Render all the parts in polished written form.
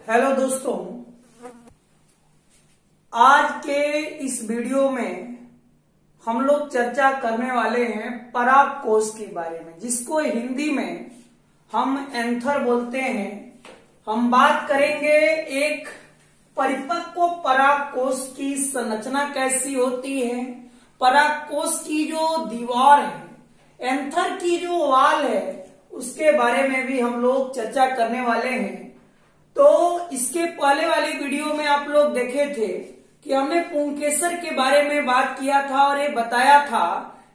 Hello दोस्तों, आज के इस वीडियो में हम लोग चर्चा करने वाले हैं पराग कोश के बारे में, जिसको हिंदी में हम एंथर बोलते हैं। हम बात करेंगे एक परिपक्व पराग कोश की संरचना कैसी होती है, पराग कोश की जो दीवार है, एंथर की जो वाल है, उसके बारे में भी हम लोग चर्चा करने वाले हैं। तो इसके पहले वाली वीडियो में आप लोग देखे थे कि हमने पुंकेसर के बारे में बात किया था और ये बताया था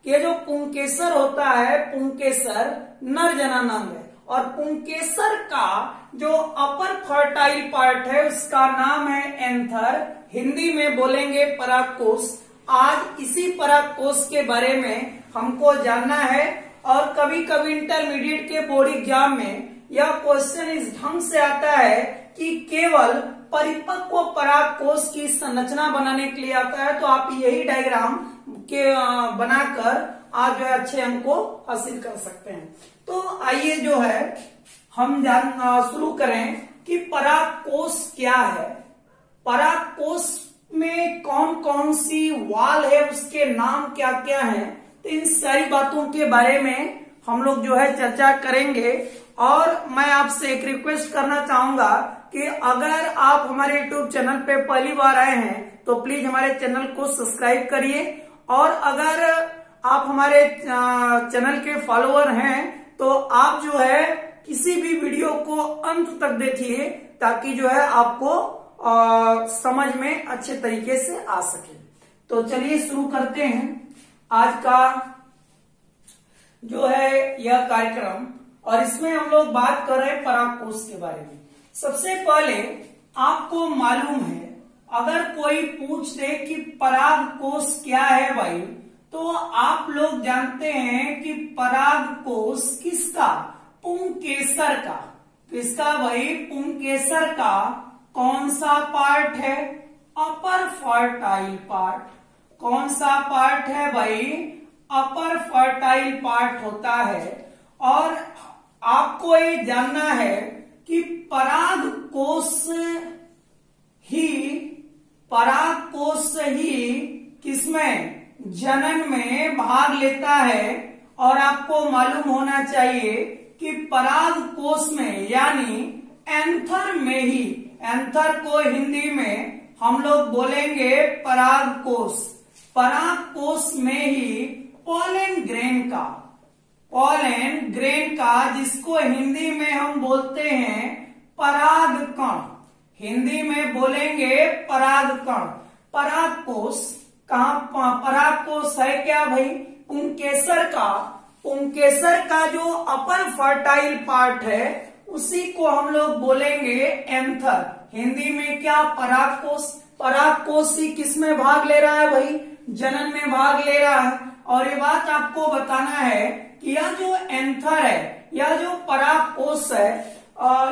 कि जो पुंकेसर होता है, पुंकेसर नर जनानांग है और पुंकेसर का जो अपर फर्टाइल पार्ट है उसका नाम है एंथर, हिंदी में बोलेंगे परागकोश। आज इसी परागकोश के बारे में हमको जानना है और कभी कभी इंटरमीडिएट के बोर्ड एग्जाम में यह क्वेश्चन इस ढंग से आता है कि केवल परिपक्व परागकोश की संरचना बनाने के लिए आता है, तो आप यही डायग्राम के बनाकर आप जो है अच्छे अंक को हासिल कर सकते हैं। तो आइए जो है हम शुरू करें कि परागकोश क्या है, परागकोश में कौन कौन सी वाल है, उसके नाम क्या क्या हैं। तो इन सारी बातों के बारे में हम लोग जो है चर्चा करेंगे। और मैं आपसे एक रिक्वेस्ट करना चाहूंगा कि अगर आप हमारे YouTube चैनल पे पहली बार आए हैं तो प्लीज हमारे चैनल को सब्सक्राइब करिए, और अगर आप हमारे चैनल के फॉलोअर हैं तो आप जो है किसी भी वीडियो को अंत तक देखिए, ताकि जो है आपको समझ में अच्छे तरीके से आ सके। तो चलिए शुरू करते हैं आज का जो है यह कार्यक्रम, और इसमें हम लोग बात कर रहे हैं परागकोश के बारे में। सबसे पहले आपको मालूम है, अगर कोई पूछ दे कि परागकोश क्या है भाई, तो आप लोग जानते हैं कि परागकोश किसका, पुंकेसर का। किसका भाई, पुंकेसर का कौन सा पार्ट है, अपर फर्टाइल पार्ट। कौन सा पार्ट है भाई, अपर फर्टाइल पार्ट होता है। और आपको ये जानना है कि परागकोश ही किसमें, जनन में भाग लेता है। और आपको मालूम होना चाहिए कि परागकोश में यानी एंथर में ही, एंथर को हिंदी में हम लोग बोलेंगे परागकोश, परागकोश में ही पॉलन ग्रेन का जिसको हिंदी में हम बोलते हैं परागकण, हिंदी में बोलेंगे परागकण। परागकोश कहाँ, परागकोश है क्या भाई, पुंकेसर का। पुंकेसर का जो अपर फर्टाइल पार्ट है उसी को हम लोग बोलेंगे एंथर, हिंदी में क्या, परागकोश। परागकोश ही किस में भाग ले रहा है भाई, जनन में भाग ले रहा है। और ये बात आपको बताना है कि यह जो एंथर है, यह जो परागकोश है,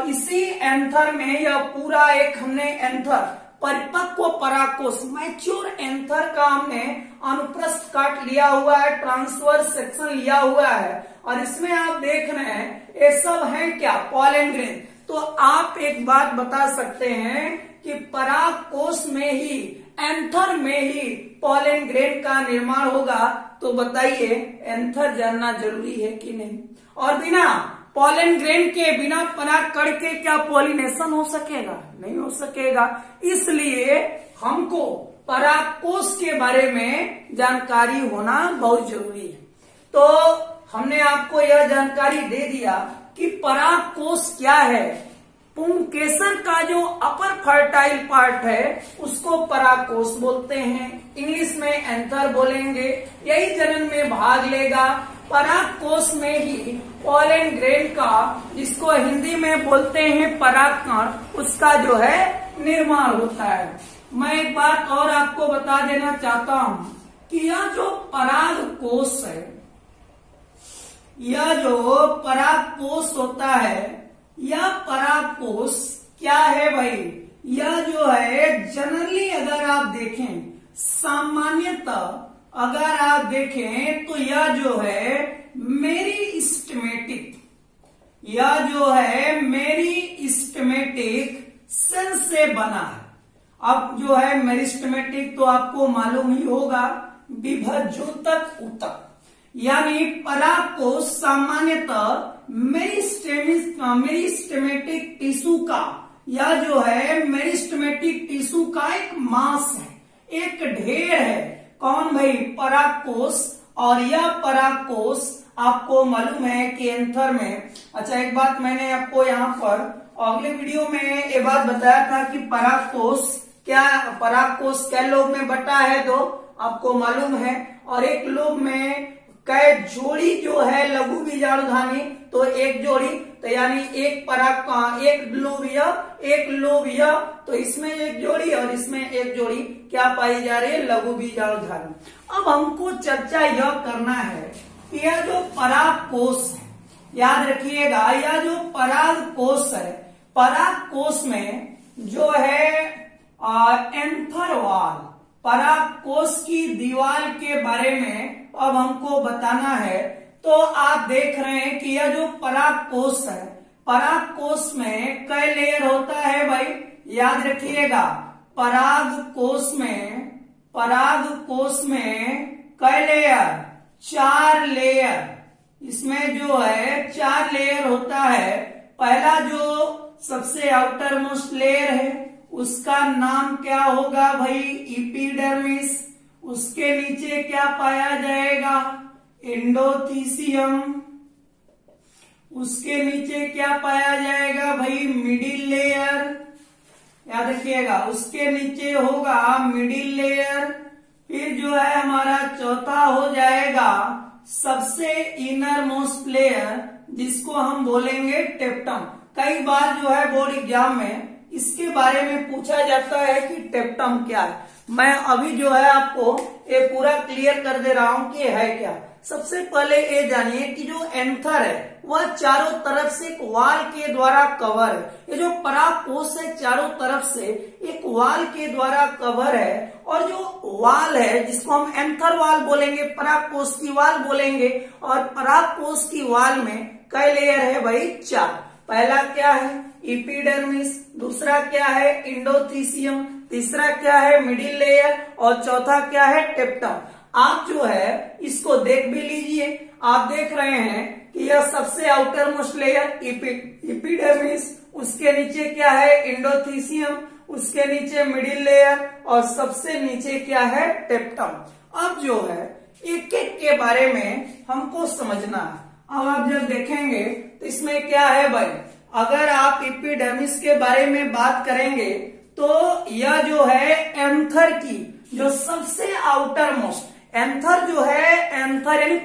इसी एंथर में यह पूरा एक हमने एंथर, परिपक्व परागकोश, मैच्योर एंथर का हमने अनुप्रस्थ काट लिया हुआ है, ट्रांसवर्स सेक्शन लिया हुआ है। और इसमें आप देख रहे हैं ये सब है क्या, पॉलन ग्रेन। तो आप एक बात बता सकते हैं कि परागकोश में ही, एंथर में ही पॉलन ग्रेन का निर्माण होगा। तो बताइए एंथर जानना जरूरी है कि नहीं। और बिना पॉलन ग्रेन के, बिना परागकण के क्या पॉलिनेशन हो सकेगा, नहीं हो सकेगा। इसलिए हमको परागकोश के बारे में जानकारी होना बहुत जरूरी है। तो हमने आपको यह जानकारी दे दिया कि परागकोश क्या है। पुंकेसर का जो अपर फर्टाइल पार्ट है उसको परागकोश बोलते हैं, इंग्लिश में एंथर बोलेंगे। यही जनन में भाग लेगा। परागकोश में ही पॉलन ग्रेन का, जिसको हिंदी में बोलते हैं परागकण, उसका जो है निर्माण होता है। मैं एक बात और आपको बता देना चाहता हूं कि यह जो परागकोश है, यह जो परागकोश होता है, यह परागकोश क्या है भाई, यह जो है जनरली अगर आप देखें, सामान्यतः अगर आप देखें तो यह जो है मेरिस्टेमेटिक, यह जो है मेरिस्टेमेटिक सेल से बना है। अब जो है मेरिस्टेमेटिक तो आपको मालूम ही होगा, विभज्योतक ऊतक, यानी परागकोश सामान्यतः मेरिस्टेमेटिक टिश्यू का या जो है मेरिस्टेमेटिक टिश्यू का एक मास है, एक ढेर है। कौन भाई? परागकोश। और यह परागकोश आपको मालूम है कि एंथर में, अच्छा एक बात मैंने आपको यहाँ पर अगले वीडियो में ये बात बताया था कि परागकोश कै लोब में बटा है, तो आपको मालूम है। और एक लोब में कै जोड़ी जो है लघु बीजाणुधानी, तो एक जोड़ी, तो यानी एक लोब यह, तो इसमें एक जोड़ी और इसमें एक जोड़ी क्या पाई जा रही है? लघु बीजाणुधानी। अब हमको चर्चा यह करना है कि यह जो परागकोश है, याद रखिएगा, यह जो परागकोश है, परागकोश में जो है एंथर वॉल, परागकोश की दीवार के बारे में अब हमको बताना है। तो आप देख रहे हैं कि यह जो परागकोश है, परागकोश में कई लेयर होता है भाई? याद रखिएगा, परागकोश में कई लेयर? 4 लेयर। इसमें जो है 4 लेयर होता है। पहला जो सबसे आउटर मोस्ट लेयर है उसका नाम क्या होगा भाई? एपिडर्मिस। उसके नीचे क्या पाया जाएगा? एंडोथीसियम। उसके नीचे क्या पाया जाएगा भाई? Middle layer. याद रखिएगा, उसके नीचे होगा मिडिल लेयर। फिर जो है हमारा चौथा हो जाएगा सबसे इनर मोस्ट लेयर, जिसको हम बोलेंगे टेप्टम। कई बार जो है बोर्ड एग्जाम में इसके बारे में पूछा जाता है कि टेप्टम क्या है। मैं अभी जो है आपको ये पूरा क्लियर कर दे रहा हूं कि है क्या। सबसे पहले ये जानिए कि जो एंथर है वह चारों तरफ से एक वाल के द्वारा कवर है। ये जो परागकोश है चारों तरफ से एक वाल के द्वारा कवर है, और जो वाल है जिसको हम एंथर वाल बोलेंगे, परागकोश की वाल बोलेंगे। और परागकोश की वाल में कई लेयर है भाई? 4। पहला क्या है? एपिडर्मिस। दूसरा क्या है? एंडोथीसियम। तीसरा क्या है? Middle layer. और चौथा क्या है? टेप्टम। आप जो है इसको देख भी लीजिए। आप देख रहे हैं कि यह सबसे आउटर मोस्ट लेयर एपिडर्मिस, उसके नीचे क्या है? एंडोथीसियम, उसके नीचे मिडिल लेयर, और सबसे नीचे क्या है? टेप्टम। अब जो है एक एक के बारे में हमको समझना है। अब आप जब देखेंगे तो इसमें क्या है भाई? अगर आप एपिडर्मिस के बारे में बात करेंगे तो यह जो है एंथर की जो सबसे आउटर मोस्ट, एंथर जो है, एंथर यानी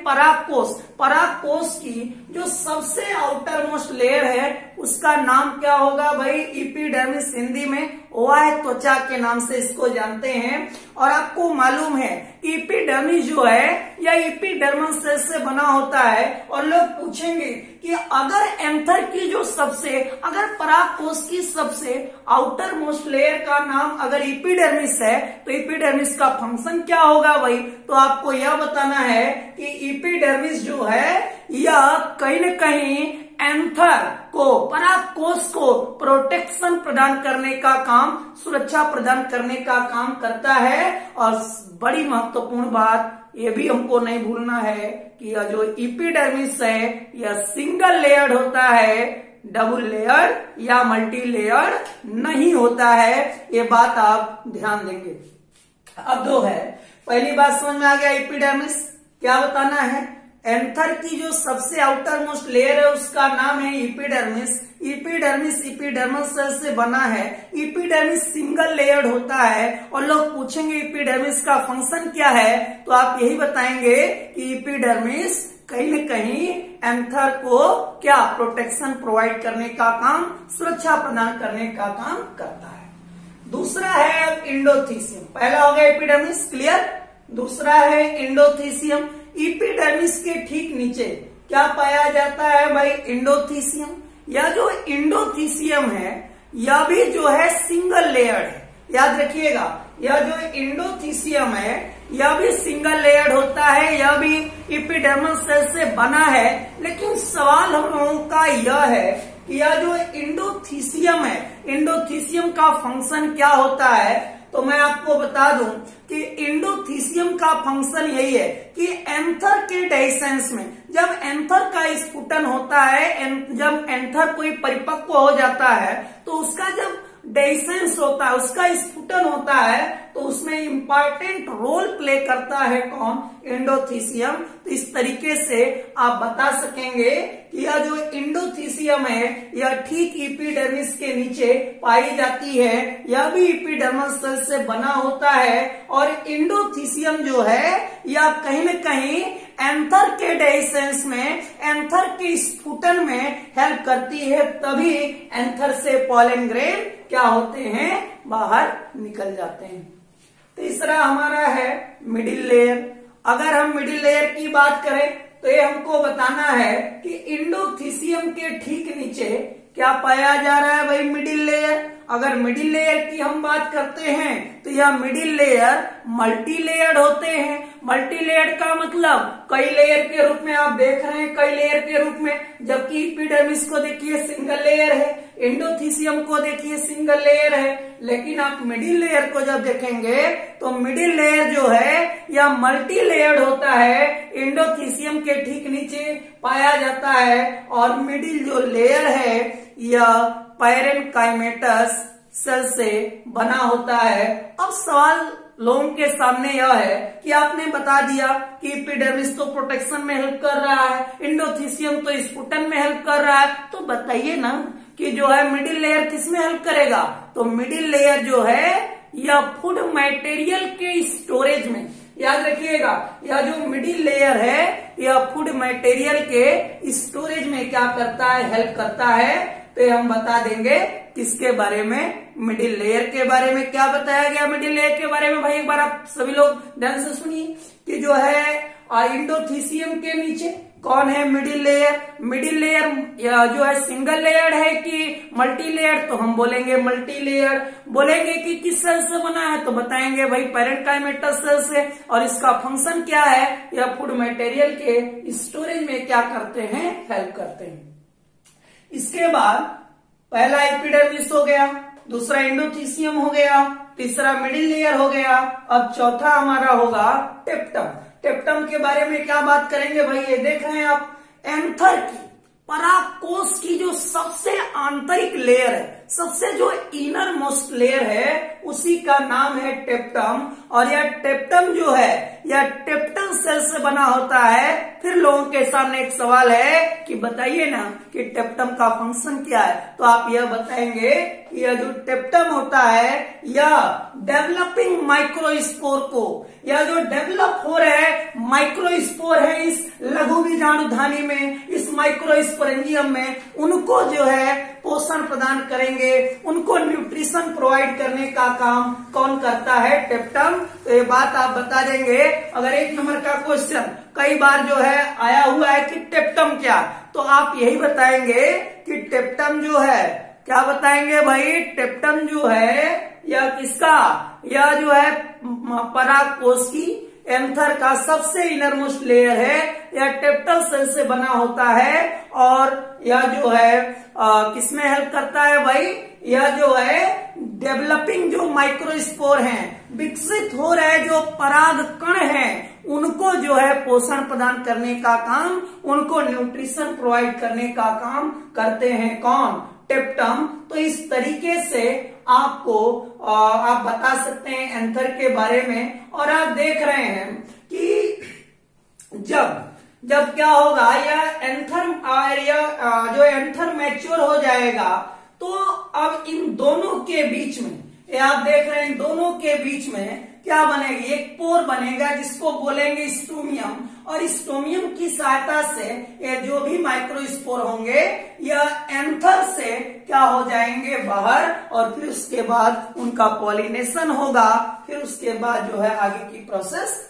परागकोश की जो सबसे आउटर मोस्ट लेयर है उसका नाम क्या होगा भाई? एपिडर्मिस। हिंदी में वह त्वचा के नाम से इसको जानते हैं। और आपको मालूम है एपिडर्मिस जो है या एपिडर्मल सेल से बना होता है। और लोग पूछेंगे कि अगर एंथर की जो सबसे, अगर परागकोश की सबसे आउटर मोस्ट लेयर का नाम अगर एपिडर्मिस है तो एपिडर्मिस का फंक्शन क्या होगा भाई? तो आपको यह बताना है कि एपिडर्मिस जो है यह कहीं न कहीं एंथर को, परागकोश को प्रोटेक्शन प्रदान करने का काम, सुरक्षा प्रदान करने का काम करता है। और बड़ी महत्वपूर्ण बात ये भी हमको नहीं भूलना है कि यह जो एपिडर्मिस है यह सिंगल लेयर्ड होता है, डबल लेयर या मल्टी लेयर नहीं होता है। ये बात आप ध्यान देंगे। अब दो है, पहली बात समझ में आ गया एपिडर्मिस क्या बताना है। एंथर की जो सबसे आउटर मोस्ट लेयर है उसका नाम है एपिडर्मिस। एपिडर्मिस एपिडर्मल सेल से बना है। एपिडर्मिस सिंगल लेयर्ड होता है। और लोग पूछेंगे एपिडर्मिस का फंक्शन क्या है, तो आप यही बताएंगे कि एपिडर्मिस कहीं न कहीं एंथर को क्या प्रोटेक्शन प्रोवाइड करने का काम, सुरक्षा प्रदान करने का काम करता है। दूसरा है एंडोथीसियम। पहला हो गया एपिडर्मिस, क्लियर। दूसरा है एंडोथीसियम। एपिडर्मिस के ठीक नीचे क्या पाया जाता है भाई? एंडोथीसियम। यह जो एंडोथीसियम है यह भी जो है सिंगल लेयर्ड है। याद रखिएगा, यह जो एंडोथीसियम है यह भी सिंगल लेयर्ड होता है, यह भी एपिडर्मल सेल से बना है। लेकिन सवाल हम लोगों का यह है कि यह जो एंडोथीसियम है एंडोथीसियम का फंक्शन क्या होता है, तो मैं आपको बता दूं कि एंडोथीसियम का फंक्शन यही है कि एंथर के डेhiscence में जब एंथर का स्फुटन होता है, जब एंथर कोई परिपक्व हो जाता है तो उसका जब डेhiscence होता है, उसका स्फुटन होता है, तो उसमें इंपॉर्टेंट रोल प्ले करता है कौन, एंडोथीसियम। तो इस तरीके से आप बता सकेंगे कि यह जो एंडोथीसियम है यह ठीक एपिडर्मिस के नीचे पाई जाती है, यह भी एपिडर्मल सेल से बना होता है। और एंडोथीसियम जो है यह कहीं न कहीं एंथर के डेhiscence में, एंथर के स्फुटन में हेल्प करती है, तभी एंथर से पॉलन ग्रेन क्या होते हैं, बाहर निकल जाते हैं। तीसरा हमारा है मिडिल लेयर। अगर हम मिडिल लेयर की बात करें तो ये हमको बताना है कि एंडोथीसियम के ठीक नीचे क्या पाया जा रहा है भाई, मिडिल लेयर। अगर मिडिल लेयर की हम बात करते हैं तो यह मिडिल लेयर मल्टी लेयर्ड होते हैं। मल्टी लेयर्ड का मतलब कई लेयर के रूप में आप देख रहे हैं, कई लेयर के रूप में, जबकि एपिडर्मिस को देखिए सिंगल लेयर है, एंडोथीसियम को देखिए सिंगल लेयर है। लेकिन आप मिडिल लेयर को जब देखेंगे तो मिडिल लेयर जो है यह मल्टी लेयर्ड होता है, एंडोथीसियम के ठीक नीचे पाया जाता है। और मिडिल जो लेयर है यह पैरेन्काइमेटस सेल से बना होता है। अब सवाल लोगों के सामने यह है कि आपने बता दिया कि एपिडर्मिस तो प्रोटेक्शन में हेल्प कर रहा है, एंडोथीसियम तो स्फुटन में हेल्प कर रहा है, तो बताइए ना कि जो है मिडिल लेयर किसमें हेल्प करेगा। तो मिडिल लेयर जो है यह फूड मटेरियल के स्टोरेज में, याद रखिएगा, यह जो मिडिल लेयर है यह फूड मटेरियल के स्टोरेज में क्या करता है, हेल्प करता है। तो हम बता देंगे किसके बारे में, मिडिल लेयर के बारे में। क्या बताया गया मिडिल लेयर के बारे में भाई, एक बार आप सभी लोग ध्यान से सुनिए कि जो है एंडोथीसियम के नीचे कौन है, मिडिल लेयर। मिडिल लेयर जो है सिंगल लेयर है कि मल्टी लेयर, तो हम बोलेंगे मल्टी लेयर। बोलेंगे कि किस सेल से बना है, तो बताएंगे भाई पैरेन्काइमेटस सेल से। और इसका फंक्शन क्या है, यह फूड मटेरियल के स्टोरेज में क्या करते हैं, हेल्प करते हैं। इसके बाद पहला एपिडर्मिस हो गया, दूसरा एंडोथीसियम हो गया, तीसरा मिडिल लेयर हो गया। अब चौथा हमारा होगा टेप्टम। टेप्टम के बारे में क्या बात करेंगे भाई, ये देख रहे हैं आप, एंथर की परागकोश की जो सबसे आंतरिक लेयर है, सबसे जो इनर मोस्ट लेयर है, उसी का नाम है टेप्टम। और यह टेप्टम जो है यह टेप्टल सेल से बना होता है। फिर लोगों के सामने एक सवाल है कि बताइए ना कि टेप्टम का फंक्शन क्या है, तो आप यह बताएंगे कि यह जो टेप्टम होता है यह डेवलपिंग माइक्रोस्पोर को, यह जो डेवलप हो रहे माइक्रोस्पोर है इस लघु बीजाणुधानी में, इस माइक्रोस्पोरेंजियम में, उनको जो है पोषण प्रदान करेंगे, उनको न्यूट्रिशन प्रोवाइड करने का काम कौन करता है, टेप्टम। तो ये बात आप बता देंगे। अगर एक नंबर का क्वेश्चन कई बार जो है आया हुआ है कि टेप्टम क्या, तो आप यही बताएंगे कि टेप्टम जो है, क्या बताएंगे भाई, टेप्टम जो है यह किसका, यह जो है परागकोश की एंथर का सबसे इनरमोस्ट लेयर है, यह टेप्टल सेल से बना होता है। और यह जो है किसमें हेल्प करता है भाई, यह जो है डेवलपिंग जो माइक्रोस्पोर हैं, विकसित हो रहे जो पराग कण हैं, उनको जो है पोषण प्रदान करने का काम, उनको न्यूट्रिशन प्रोवाइड करने का काम करते हैं कौन, टेप्टम। तो इस तरीके से आपको आप बता सकते हैं एंथर के बारे में। और आप देख रहे हैं कि जब क्या होगा, यह एंथर जो एंथर मैच्योर हो जाएगा, तो अब इन दोनों के बीच में, ये आप देख रहे हैं, दोनों के बीच में क्या बनेगी, एक पोर बनेगा जिसको बोलेंगे स्टोमियम। और स्टोमियम की सहायता से ये जो भी माइक्रोस्पोर होंगे यह एंथर से क्या हो जाएंगे, बाहर। और फिर उसके बाद उनका पॉलिनेशन होगा, फिर उसके बाद जो है आगे की प्रोसेस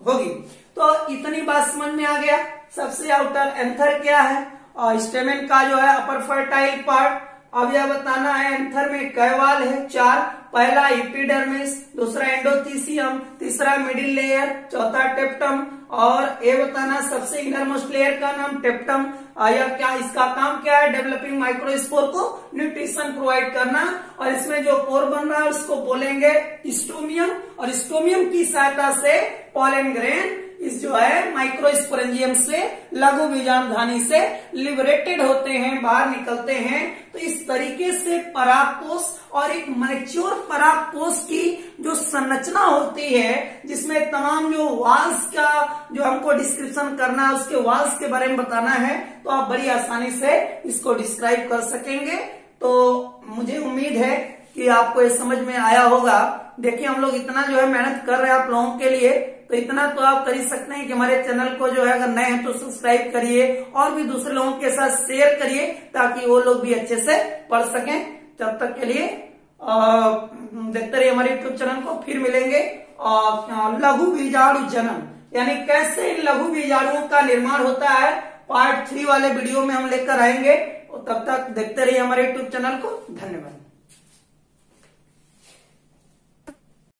होगी। तो इतनी बात समझ में आ गया। सबसे आउटर एंथर क्या है, और स्टेमेन का जो है अपर फर्टाइल पार्ट। अब यह बताना है एंथर में कै वाल है, 4। पहला एपिडर्मिस, दूसरा एंडोथीसियम, तीसरा मिडिल लेयर, चौथा टेप्टम और ये बताना सबसे इनरमोस्ट लेयर का नाम टेप्टम, या क्या इसका काम क्या है, डेवलपिंग माइक्रोस्पोर को न्यूट्रिशन प्रोवाइड करना। और इसमें जो पोर बन रहा है उसको बोलेंगे स्टोमियम, और स्टोमियम की सहायता से पॉलन ग्रेन इस जो है माइक्रोस्पोरेंजियम से, लघु बीजाणुधानी से लिबरेटेड होते हैं, बाहर निकलते हैं। तो इस तरीके से परागकोश और एक मैच्योर परागकोश की जो संरचना होती है, जिसमें तमाम जो वाल्स का जो हमको डिस्क्रिप्शन करना है, उसके वाल्स के बारे में बताना है, तो आप बड़ी आसानी से इसको डिस्क्राइब कर सकेंगे। तो मुझे उम्मीद है कि आपको ये समझ में आया होगा। देखिए हम लोग इतना जो है मेहनत कर रहे हैं आप लोगों के लिए, तो इतना तो आप कर ही सकते हैं कि हमारे चैनल को जो है अगर नए हैं तो सब्सक्राइब करिए और भी दूसरे लोगों के साथ शेयर करिए, ताकि वो लोग भी अच्छे से पढ़ सकें। तब तक के लिए देखते रहिए हमारे यूट्यूब चैनल को। फिर मिलेंगे लघु बीजाणु जन्म, यानी कैसे लघु बीजाणुओं का निर्माण होता है, पार्ट 3 वाले वीडियो में हम लेकर आएंगे। तब तक देखते रहिए हमारे यूट्यूब चैनल को। धन्यवाद।